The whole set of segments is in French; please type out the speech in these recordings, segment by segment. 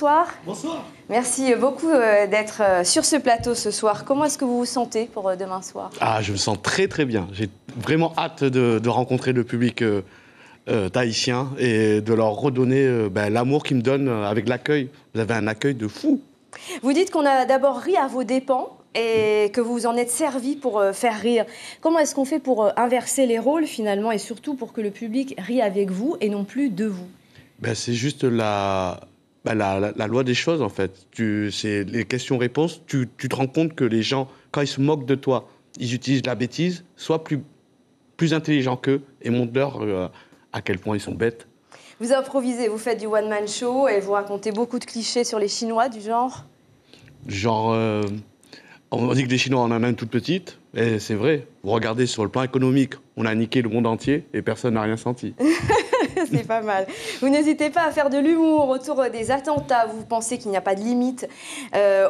bonsoir. Bonsoir. Merci beaucoup d'être sur ce plateau ce soir. Comment est-ce que vous vous sentez pour demain soir? Ah, je me sens très très bien. J'ai vraiment hâte de rencontrer le public tahitien et de leur redonner l'amour qu'ils me donnent avec l'accueil. Vous avez un accueil de fou. Vous dites qu'on a d'abord ri à vos dépens et que vous vous en êtes servi pour faire rire. Comment est-ce qu'on fait pour inverser les rôles finalement et surtout pour que le public rie avec vous et non plus de vous? C'est juste la loi des choses en fait. C'est les questions-réponses. Tu te rends compte que les gens, quand ils se moquent de toi, ils utilisent la bêtise. Sois plus intelligent qu'eux et montre-leur à quel point ils sont bêtes. Vous improvisez, vous faites du one-man show et vous racontez beaucoup de clichés sur les Chinois du genre? On dit que les Chinois en ont une toute petite, et c'est vrai. Vous regardez sur le plan économique, on a niqué le monde entier et personne n'a rien senti. C'est pas mal. Vous n'hésitez pas à faire de l'humour autour des attentats. Vous pensez qu'il n'y a pas de limite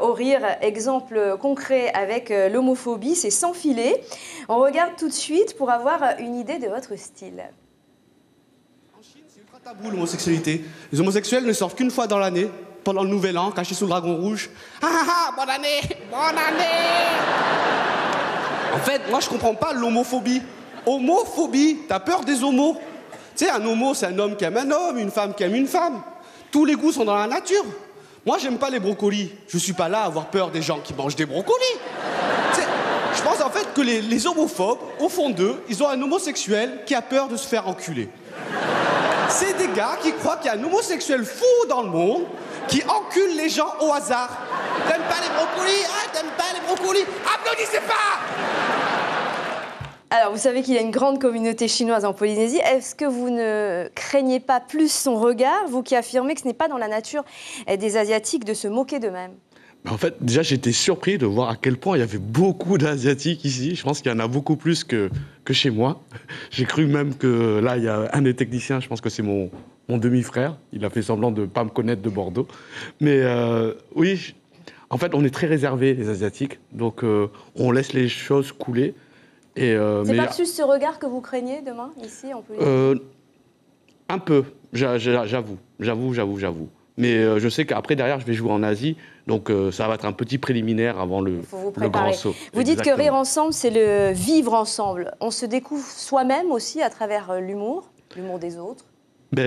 au rire. Exemple concret avec l'homophobie, c'est sans filet. On regarde tout de suite pour avoir une idée de votre style. En Chine, c'est ultra tabou l'homosexualité. Les homosexuels ne sortent qu'une fois dans l'année, pendant le Nouvel An, cachés sous le dragon rouge. Ah ah ah, bonne année, bonne année. En fait, moi je comprends pas l'homophobie. Homophobie, t'as peur des homos. Tu sais, un homo, c'est un homme qui aime un homme, une femme qui aime une femme. Tous les goûts sont dans la nature. Moi, j'aime pas les brocolis. Je suis pas là à avoir peur des gens qui mangent des brocolis. Tu sais, je pense en fait que les homophobes, au fond d'eux, ils ont un homosexuel qui a peur de se faire enculer. C'est des gars qui croient qu'il y a un homosexuel fou dans le monde qui encule les gens au hasard. T'aimes pas les brocolis? Ah, t'aimes pas les brocolis? Applaudissez pas! Alors, vous savez qu'il y a une grande communauté chinoise en Polynésie. Est-ce que vous ne craignez pas plus son regard, vous qui affirmez que ce n'est pas dans la nature des Asiatiques de se moquer d'eux-mêmes? En fait, déjà, j'étais surpris de voir à quel point il y avait beaucoup d'Asiatiques ici. Je pense qu'il y en a beaucoup plus que chez moi. J'ai cru même que là, il y a un des techniciens, je pense que c'est mon demi-frère. Il a fait semblant de ne pas me connaître de Bordeaux. Mais oui, en fait, on est très réservés, les Asiatiques. Donc, on laisse les choses couler. C'est pas plus ce regard que vous craignez demain, ici, en Polynésie? Un peu, j'avoue. Mais je sais qu'après, derrière, je vais jouer en Asie. Donc, ça va être un petit préliminaire avant le grand saut. Vous dites que rire ensemble, c'est le vivre ensemble. On se découvre soi-même aussi à travers l'humour des autres.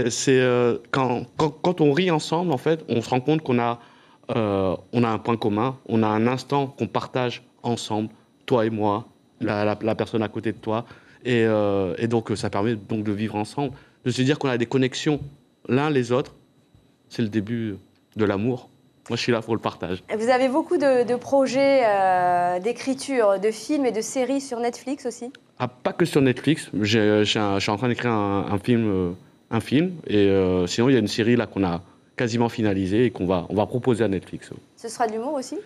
C'est quand on rit ensemble, en fait, on se rend compte qu'on a un point commun. On a un instant qu'on partage ensemble, toi et moi, la personne à côté de toi. Et donc, ça permet donc de vivre ensemble. De se dire qu'on a des connexions l'un les autres. C'est le début de l'amour. Moi, je suis là pour le partage. Vous avez beaucoup de projets d'écriture, de films et de séries sur Netflix aussi? Ah, pas que sur Netflix. Je suis en train d'écrire un film. Et sinon, il y a une série là qu'on a quasiment finalisée et on va proposer à Netflix. Ce sera de l'humour aussi?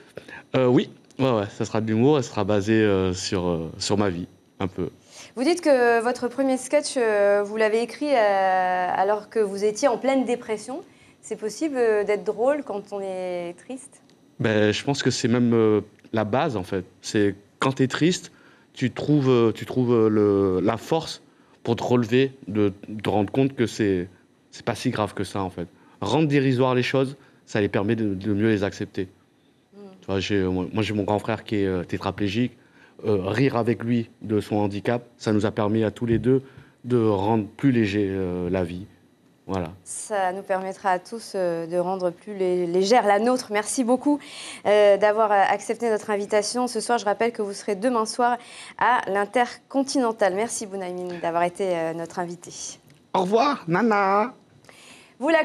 Oui, ça sera de l'humour. Elle sera basée sur ma vie, un peu. Vous dites que votre premier sketch, vous l'avez écrit alors que vous étiez en pleine dépression. C'est possible d'être drôle quand on est triste? Je pense que c'est même la base, en fait. C'est quand tu es triste, tu trouves la force pour te relever, de te rendre compte que c'est pas si grave que ça, en fait. Rendre dérisoire les choses, ça les permet de mieux les accepter. Tu vois, moi, j'ai mon grand frère qui est tétraplégique. Rire avec lui de son handicap, ça nous a permis à tous les deux de rendre plus léger la vie. Voilà. Ça nous permettra à tous de rendre plus légère la nôtre. Merci beaucoup d'avoir accepté notre invitation. Ce soir, je rappelle que vous serez demain soir à l'Intercontinental. Merci Bounaïmin d'avoir été notre invité. Au revoir, Nana. Vous la